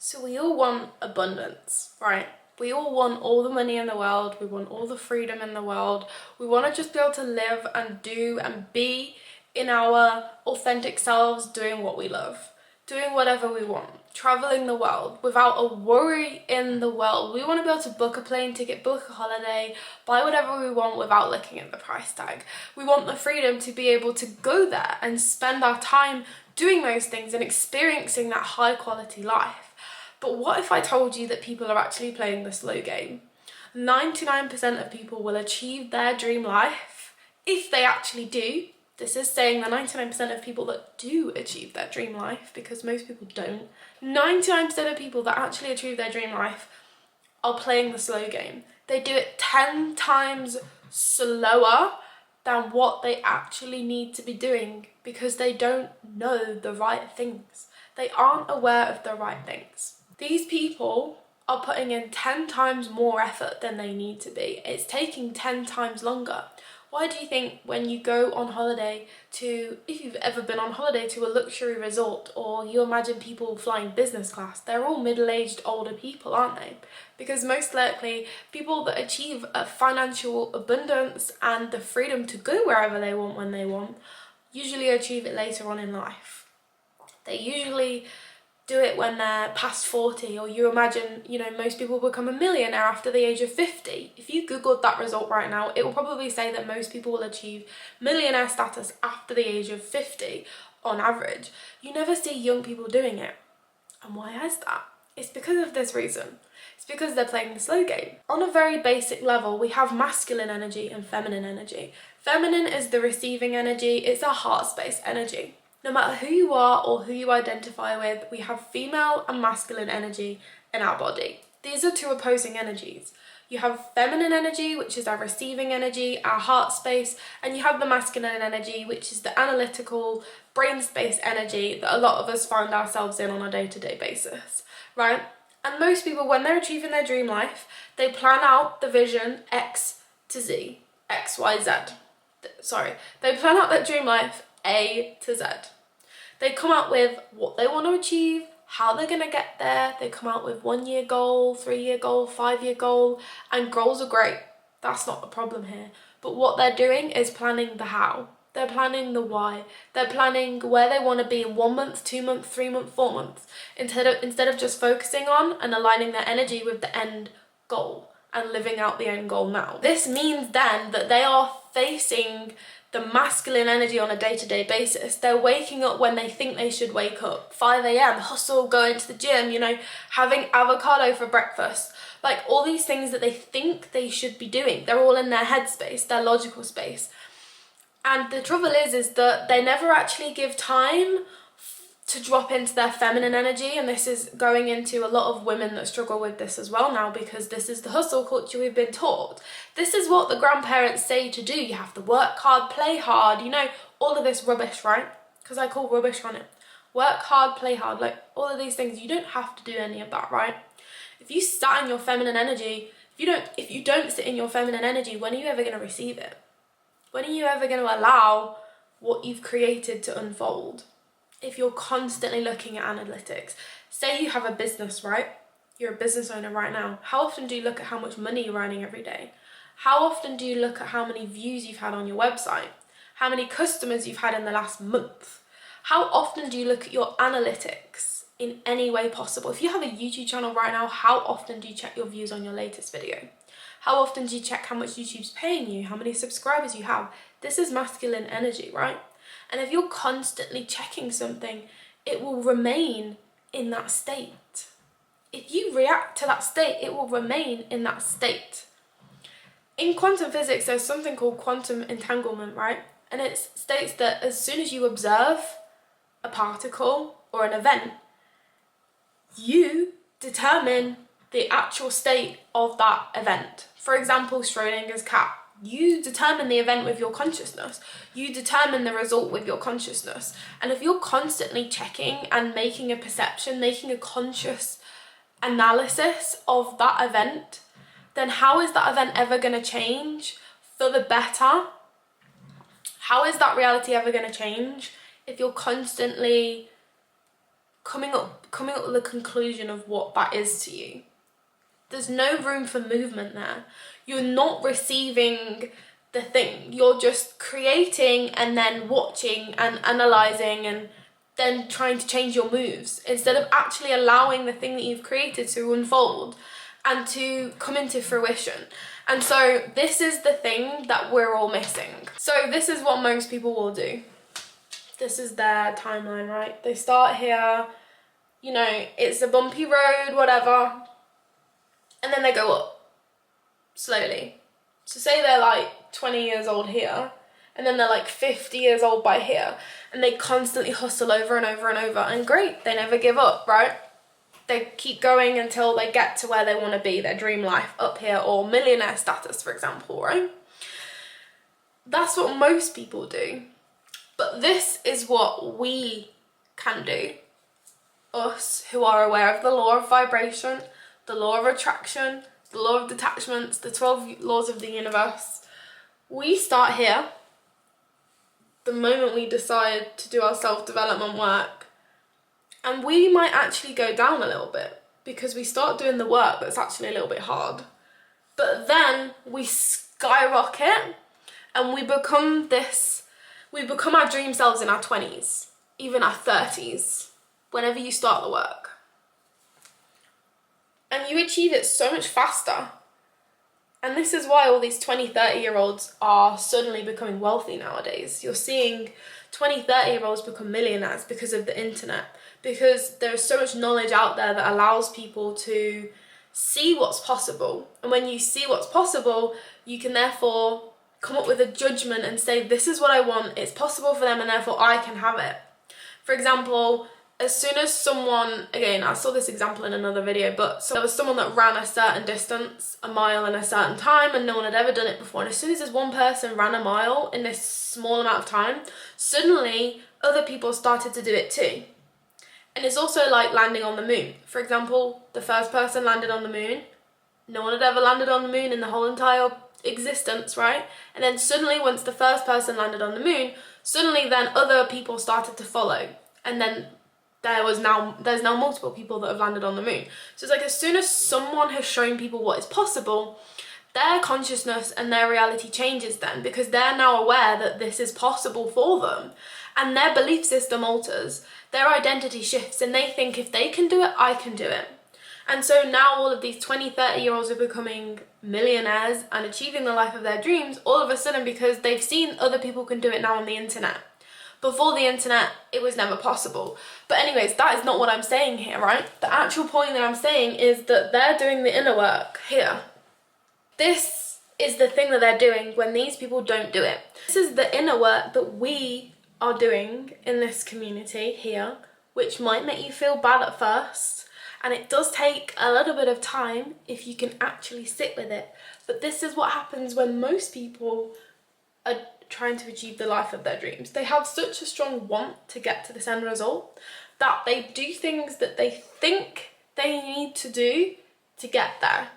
So we all want abundance, right? We all want all the money in the world. We want all the freedom in the world. We want to just be able to live and do and be in our authentic selves, doing what we love, doing whatever we want, traveling the world without a worry in the world. We want to be able to book a plane ticket, book a holiday, buy whatever we want without looking at the price tag. We want the freedom to be able to go there and spend our time doing those things and experiencing that high quality life. But what if I told you that people are actually playing the slow game? 99% of people will achieve their dream life if they actually do. This is saying the 99% of people that do achieve their dream life, because most people don't. 99% of people that actually achieve their dream life are playing the slow game. They do it 10 times slower than what they actually need to be doing because they don't know the right things. They aren't aware of the right things. These people are putting in 10 times more effort than they need to be. It's taking 10 times longer. Why do you think when you go on holiday to, if you've ever been on holiday to a luxury resort, or you imagine people flying business class, they're all middle-aged older people, aren't they? Because most likely people that achieve a financial abundance and the freedom to go wherever they want when they want usually achieve it later on in life. They usually do it when they're past 40, or you imagine, most people become a millionaire after the age of 50. If you googled that result right now, it will probably say that most people will achieve millionaire status after the age of 50 on average. You never see young people doing it. And why is that? It's because of this reason. It's because they're playing the slow game. On a very basic level, we have masculine energy and feminine energy. Feminine is the receiving energy. It's a heart space energy. No matter who you are or who you identify with, we have female and masculine energy in our body. These are two opposing energies. You have feminine energy, which is our receiving energy, our heart space, and you have the masculine energy, which is the analytical brain space energy that a lot of us find ourselves in on a day-to-day basis, right? And most people, when they're achieving their dream life, they plan out the vision X to Z, X, Y, Z. They plan out their dream life A to Z. They come out with what they want to achieve, how they're going to get there. They come out with 1 year goal, 3 year goal, 5 year goal, and goals are great. That's not the problem here. But what they're doing is planning the how. They're planning the why. They're planning where they want to be in 1 month, 2 months, 3 months, 4 months, instead of just focusing on and aligning their energy with the end goal and living out the end goal now. This means then that they are facing the masculine energy on a day-to-day basis. They're waking up when they think they should wake up. 5 a.m, hustle, going to the gym, having avocado for breakfast. Like all these things that they think they should be doing. They're all in their head space, their logical space. And the trouble is that they never actually give time to drop into their feminine energy, and this is going into a lot of women that struggle with this as well now, because this is the hustle culture we've been taught. This is what the grandparents say to do. You have to work hard, play hard, all of this rubbish, right? Because I call rubbish on it. Work hard, play hard, like all of these things. You don't have to do any of that, right? If you sat in your feminine energy, if you don't sit in your feminine energy, when are you ever going to receive it? When are you ever going to allow what you've created to unfold? If you're constantly looking at analytics, say you have a business, right? You're a business owner right now. How often do you look at how much money you're earning every day? How often do you look at how many views you've had on your website? How many customers you've had in the last month? How often do you look at your analytics in any way possible? If you have a YouTube channel right now, how often do you check your views on your latest video? How often do you check how much YouTube's paying you? How many subscribers you have? This is masculine energy, right? And if you're constantly checking something, it will remain in that state. If you react to that state, it will remain in that state. In quantum physics, there's something called quantum entanglement, right? And it states that as soon as you observe a particle or an event, you determine the actual state of that event. For example, Schrodinger's cat. You determine the event with your consciousness. You determine the result with your consciousness. And if you're constantly checking and making a perception, making a conscious analysis of that event, then how is that event ever going to change for the better? How is that reality ever going to change if you're constantly coming up with a conclusion of what that is to you. There's no room for movement there. You're not receiving the thing. You're just creating and then watching and analysing and then trying to change your moves instead of actually allowing the thing that you've created to unfold and to come into fruition. And so this is the thing that we're all missing. So this is what most people will do. This is their timeline, right? They start here, you know, it's a bumpy road, whatever, and then they go up slowly. So say they're like 20 years old here, and then they're like 50 years old by here, and they constantly hustle over and over and over, and great, they never give up, right? They keep going until they get to where they want to be, their dream life up here, or millionaire status, for example, right? That's what most people do. But this is what we can do, us who are aware of the law of vibration, the law of attraction, the law of detachments, the 12 laws of the universe. We start here, the moment we decide to do our self-development work, and we might actually go down a little bit because we start doing the work that's actually a little bit hard. But then we skyrocket and we become our dream selves in our 20s, even our 30s, whenever you start the work. And you achieve it so much faster. And this is why all these 20, 30-year-olds are suddenly becoming wealthy nowadays. You're seeing 20, 30-year-olds become millionaires because of the internet, because there's so much knowledge out there that allows people to see what's possible. And when you see what's possible, you can therefore come up with a judgment and say, this is what I want, it's possible for them, and therefore I can have it. For example, as soon as someone, again, I saw this example in another video, but so there was someone that ran a certain distance, a mile in a certain time, and no one had ever done it before. And as soon as this one person ran a mile in this small amount of time, suddenly other people started to do it too. And it's also like landing on the moon. For example, the first person landed on the moon. No one had ever landed on the moon in the whole entire existence, right? And then suddenly, once the first person landed on the moon, suddenly then other people started to follow. And then there's now multiple people that have landed on the moon. So it's like as soon as someone has shown people what is possible, their consciousness and their reality changes then, because they're now aware that this is possible for them, and their belief system alters, their identity shifts, and they think if they can do it, I can do it. And so now all of these 20, 30-year-olds are becoming millionaires and achieving the life of their dreams all of a sudden because they've seen other people can do it now on the internet. Before the internet, it was never possible. But anyways, that is not what I'm saying here, right? The actual point that I'm saying is that they're doing the inner work here. This is the thing that they're doing when these people don't do it. This is the inner work that we are doing in this community here, which might make you feel bad at first. And it does take a little bit of time if you can actually sit with it. But this is what happens when most people are trying to achieve the life of their dreams. They have such a strong want to get to this end result that they do things that they think they need to do to get there.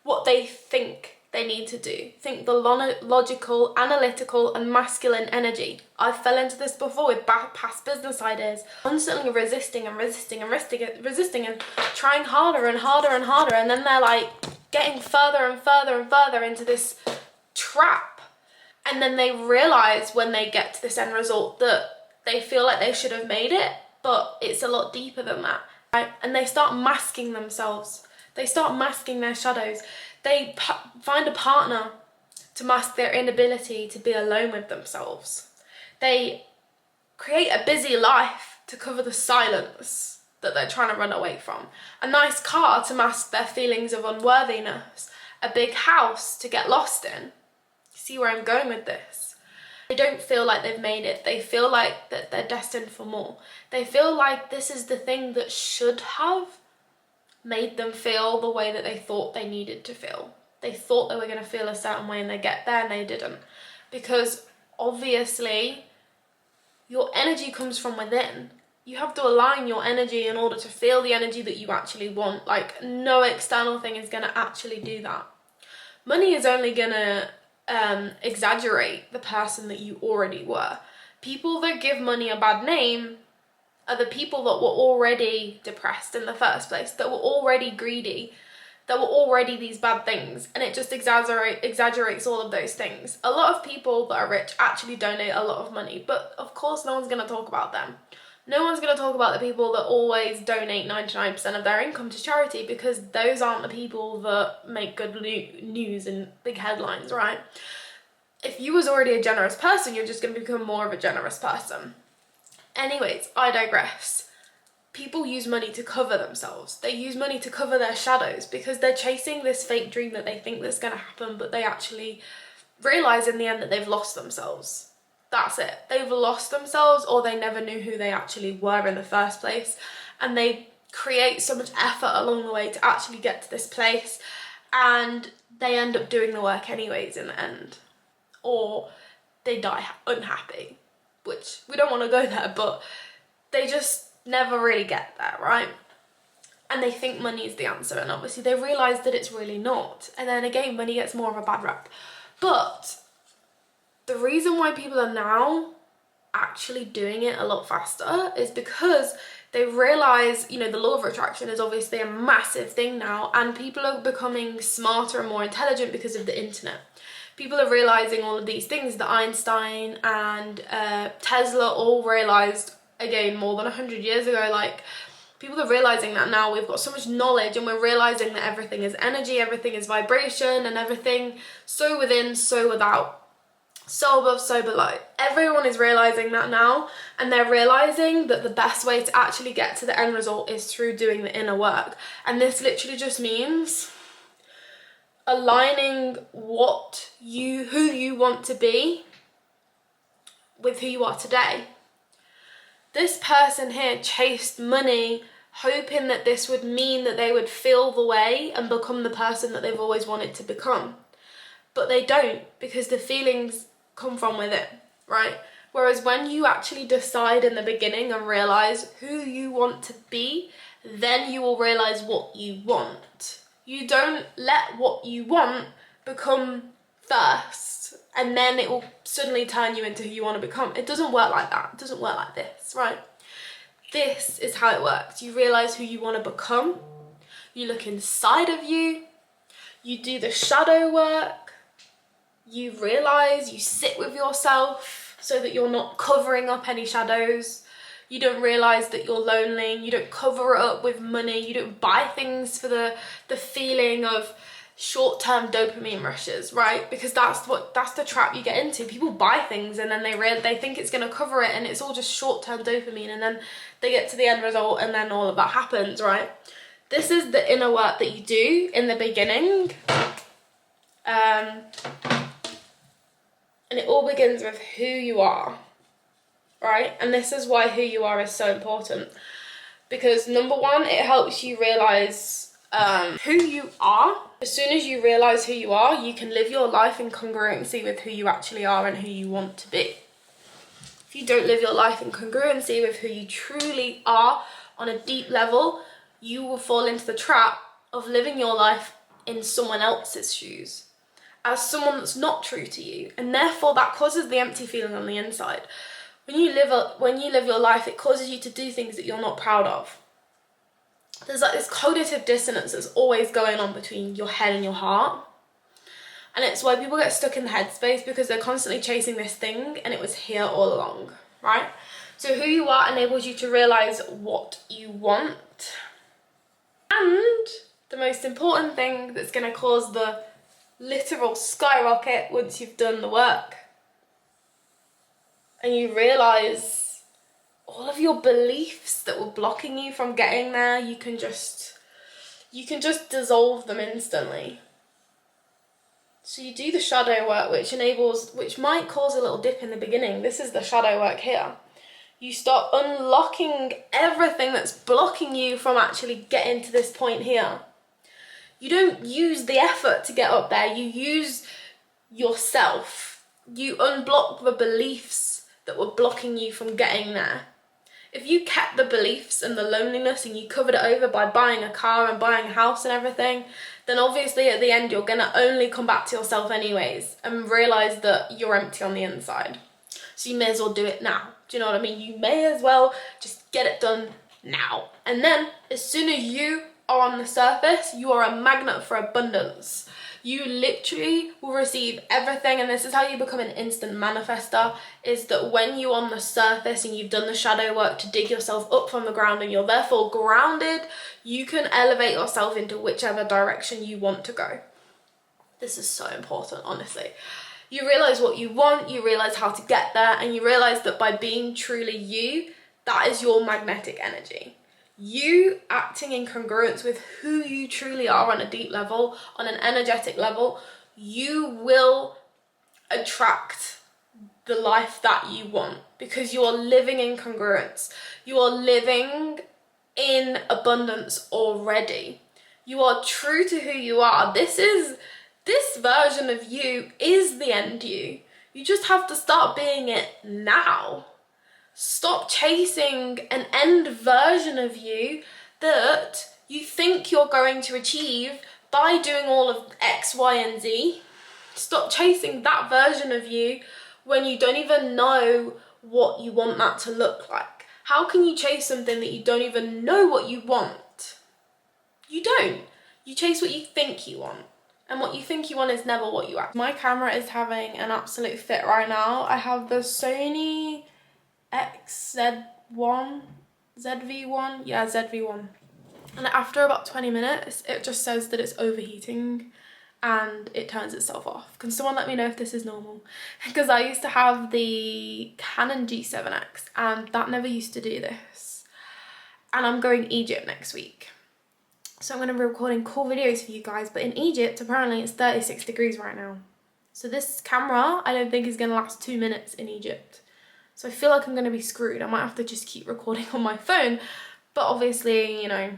What they think they need to do. Think the logical, analytical and masculine energy. I fell into this before with past business ideas. Constantly resisting and trying harder and harder and harder, and then they're like getting further and further and further into this trap. And then they realise when they get to this end result that they feel like they should have made it, but it's a lot deeper than that, right? And they start masking themselves. They start masking their shadows. They find a partner to mask their inability to be alone with themselves. They create a busy life to cover the silence that they're trying to run away from. A nice car to mask their feelings of unworthiness. A big house to get lost in. See where I'm going with this? They don't feel like they've made it. They feel like that they're destined for more. They feel like this is the thing that should have made them feel the way that they thought they needed to feel. They thought they were going to feel a certain way and they get there and they didn't. Because obviously your energy comes from within. You have to align your energy in order to feel the energy that you actually want. Like no external thing is going to actually do that. Money is only going to exaggerate the person that you already were. People that give money a bad name are the people that were already depressed in the first place, that were already greedy, that were already these bad things, and it just exaggerates all of those things. A lot of people that are rich actually donate a lot of money, but of course no one's going to talk about them. No one's going to talk about the people that always donate 99% of their income to charity, because those aren't the people that make good news and big headlines, right? If you was already a generous person, you're just going to become more of a generous person. Anyways, I digress. People use money to cover themselves. They use money to cover their shadows because they're chasing this fake dream that they think that's going to happen, but they actually realize in the end that they've lost themselves. That's it. They've lost themselves, or they never knew who they actually were in the first place, and they create so much effort along the way to actually get to this place, and they end up doing the work anyways in the end, or they die unhappy, which we don't want to go there, but they just never really get there, right? And they think money is the answer, and obviously they realize that it's really not, and then again money gets more of a bad rap. But the reason why people are now actually doing it a lot faster is because they realize, you know, the law of attraction is obviously a massive thing now, and people are becoming smarter and more intelligent because of the internet. People are realizing all of these things that Einstein and Tesla all realized, again, more than 100 years ago. Like, people are realizing that now. We've got so much knowledge, and we're realizing that everything is energy, everything is vibration, and everything so within, so without, so above, so below. Everyone is realizing that now, and they're realizing that the best way to actually get to the end result is through doing the inner work. And this literally just means aligning who you want to be with who you are today. This person here chased money, hoping that this would mean that they would feel the way and become the person that they've always wanted to become. But they don't, because the feelings come from within, right? Whereas when you actually decide in the beginning and realize who you want to be, then you will realize what you want. You don't let what you want become first, and then it will suddenly turn you into who you want to become. It doesn't work like that. It doesn't work like this, right? This is how it works. You realize who you want to become. You look inside of you. You do the shadow work. You realize, you sit with yourself so that you're not covering up any shadows. You don't realize that you're lonely. You don't cover it up with money. You don't buy things for the feeling of short-term dopamine rushes, right? Because that's the trap you get into. People buy things and then they think it's going to cover it, and it's all just short-term dopamine, and then they get to the end result and then all of that happens, right? This is the inner work that you do in the beginning. And it all begins with who you are, right? And this is why who you are is so important. Because number one, it helps you realize who you are. As soon as you realize who you are, you can live your life in congruency with who you actually are and who you want to be. If you don't live your life in congruency with who you truly are on a deep level, you will fall into the trap of living your life in someone else's shoes, as someone that's not true to you, and therefore that causes the empty feeling on the inside. When you live your life, it causes you to do things that you're not proud of. There's like this cognitive dissonance that's always going on between your head and your heart, and it's why people get stuck in the headspace, because they're constantly chasing this thing, and it was here all along, right? So who you are enables you to realize what you want, and the most important thing that's going to cause the literal skyrocket once you've done the work and you realize all of your beliefs that were blocking you from getting there, you can just dissolve them instantly. So you do the shadow work, which might cause a little dip in the beginning. This is the shadow work here. You start unlocking everything that's blocking you from actually getting to this point here. You don't use the effort to get up there, you use yourself. You unblock the beliefs that were blocking you from getting there. If you kept the beliefs and the loneliness and you covered it over by buying a car and buying a house and everything, then obviously at the end you're going to only come back to yourself anyways and realise that you're empty on the inside. So you may as well do it now. Do you know what I mean? You may as well just get it done now. And then as soon as you are on the surface, you are a magnet for abundance. You literally will receive everything, and this is how you become an instant manifester, is that when you're on the surface and you've done the shadow work to dig yourself up from the ground and you're therefore grounded, you can elevate yourself into whichever direction you want to go. This is so important, honestly. You realize what you want, you realize how to get there, and you realize that by being truly you, that is your magnetic energy. You acting in congruence with who you truly are on a deep level, on an energetic level, you will attract the life that you want, because you are living in congruence. You are living in abundance already. You are true to who you are. This version of you is the end you. You just have to start being it now. Stop chasing an end version of you that you think you're going to achieve by doing all of X, Y, and Z. Stop chasing that version of you when you don't even know what you want that to look like. How can you chase something that you don't even know what you want? You don't. You chase what you think you want. And what you think you want is never what you are. My camera is having an absolute fit right now. I have the Sony ZV-1, yeah, ZV-1. And after about 20 minutes, it just says that it's overheating and it turns itself off. Can someone let me know if this is normal? Because I used to have the Canon G7X and that never used to do this. And I'm going to Egypt next week. So I'm going to be recording cool videos for you guys. But in Egypt, apparently it's 36 degrees right now. So this camera, I don't think is going to last 2 minutes in Egypt. So I feel like I'm going to be screwed. I might have to just keep recording on my phone. But obviously, you know,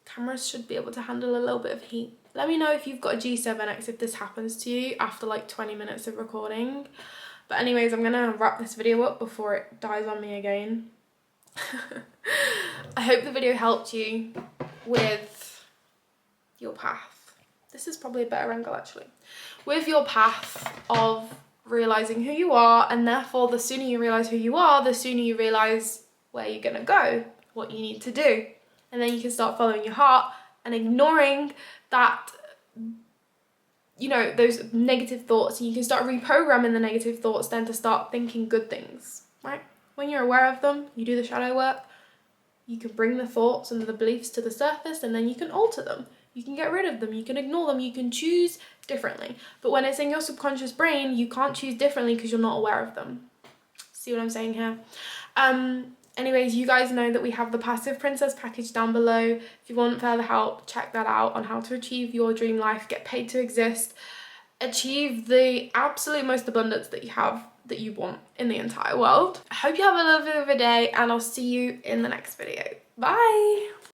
cameras should be able to handle a little bit of heat. Let me know if you've got a G7X if this happens to you after like 20 minutes of recording. But anyways, I'm going to wrap this video up before it dies on me again. I hope the video helped you with your path. This is probably a better angle actually. With your path of realizing who you are, and therefore the sooner you realize who you are, the sooner you realize where you're gonna go, what you need to do. And then you can start following your heart and ignoring that, you know, those negative thoughts, and you can start reprogramming the negative thoughts then to start thinking good things, right? When you're aware of them, you do the shadow work, you can bring the thoughts and the beliefs to the surface, and then you can alter them. You can get rid of them, you can ignore them, you can choose differently. But when it's in your subconscious brain, you can't choose differently because you're not aware of them. See what I'm saying here? Anyways, you guys know that we have the Passive Princess package down below. If you want further help, check that out on how to achieve your dream life, get paid to exist, achieve the absolute most abundance that you want in the entire world. I hope you have a lovely day, and I'll see you in the next video. Bye!